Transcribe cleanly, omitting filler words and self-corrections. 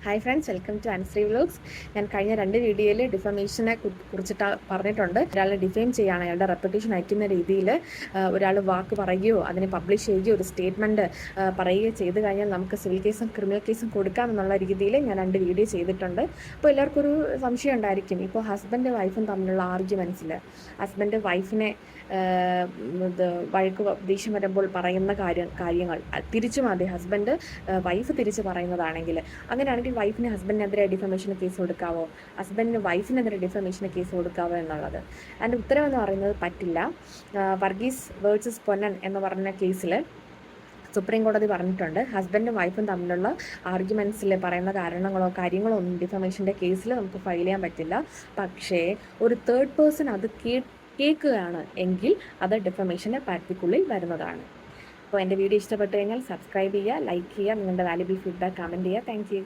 Hi friends, welcome to Anshree vlogs. ഞാൻ കഴിഞ്ഞ 2 വീഡിയോയിൽ ഡിഫമേഷനെ കുറിച്ചിട്ട് പറഞ്ഞിട്ടുണ്ട്. ഒരാളെ ഡിഫെയിം ചെയ്യുകയാണ്, അയാളുടെ റെപ്യൂട്ടേഷൻ അയക്കുന്ന രീതിയിൽ ഒരാൾ വാക്ക് പറയുകയോ അതിനെ പബ്ലിഷ് ചെയ്യുകയോ ഒരു സ്റ്റേറ്റ്മെൻറ്റ് പറയുകയോ ചെയ്ത് കഴിഞ്ഞാൽ നമുക്ക് സിവിൽ കേസും ക്രിമിനൽ കേസും കൊടുക്കാമെന്നുള്ള രീതിയിൽ ഞാൻ 2 വീഡിയോ ചെയ്തിട്ടുണ്ട്. അപ്പോൾ എല്ലാവർക്കും ഒരു സംശയം ഉണ്ടായിരിക്കും, ഇപ്പോൾ ഹസ്ബൻഡ് വൈഫും തമ്മിലുള്ള ആർഗ്യുമെൻസിൽ ഹസ്ബൻഡ് വൈഫിനെ വഴക്ക് ദേഷ്യം വരുമ്പോൾ പറയുന്ന കാര്യങ്ങൾ തിരിച്ചും അതെ ഹസ്ബൻഡ് വൈഫ് തിരിച്ച് പറയുന്നതാണെങ്കിൽ, അങ്ങനെയാണെങ്കിൽ വൈഫിന് ഹസ്ബൻഡിനെതിരെ ഡിഫമേഷന് കേസ് കൊടുക്കാവോ, ഹസ്ബൻഡിന് വൈഫിനെതിരെ ഡിഫമേഷന് കേസ് കൊടുക്കാവോ എന്നുള്ളത്. അതിൻ്റെ ഉത്തരവെന്ന് പറയുന്നത് പറ്റില്ല. വർഗീസ് വേഴ്സസ് പൊന്നൻ എന്ന് പറഞ്ഞ കേസിൽ സുപ്രീം കോടതി പറഞ്ഞിട്ടുണ്ട്, ഹസ്ബൻഡും വൈഫും തമ്മിലുള്ള ആർഗ്യുമെൻറ്റ്സിൽ പറയുന്ന കാര്യങ്ങളോ ഒന്നും ഡിഫമേഷൻ്റെ കേസിൽ നമുക്ക് ഫയൽ ചെയ്യാൻ പറ്റില്ല. പക്ഷേ ഒരു തേർഡ് പേഴ്സൺ അത് കേൾക്കുകയാണ് എങ്കിൽ അത് ഡിഫമേഷൻ്റെ പരിധിക്കുള്ളിൽ വരുന്നതാണ്. അപ്പോൾ എൻ്റെ വീഡിയോ ഇഷ്ടപ്പെട്ട് കഴിഞ്ഞാൽ സബ്സ്ക്രൈബ് ചെയ്യുക, ലൈക്ക് ചെയ്യുക, നിങ്ങളുടെ വാല്യുബിൾ ഫീഡ്ബാക്ക് കമൻറ്റ് ചെയ്യുക. Thank you.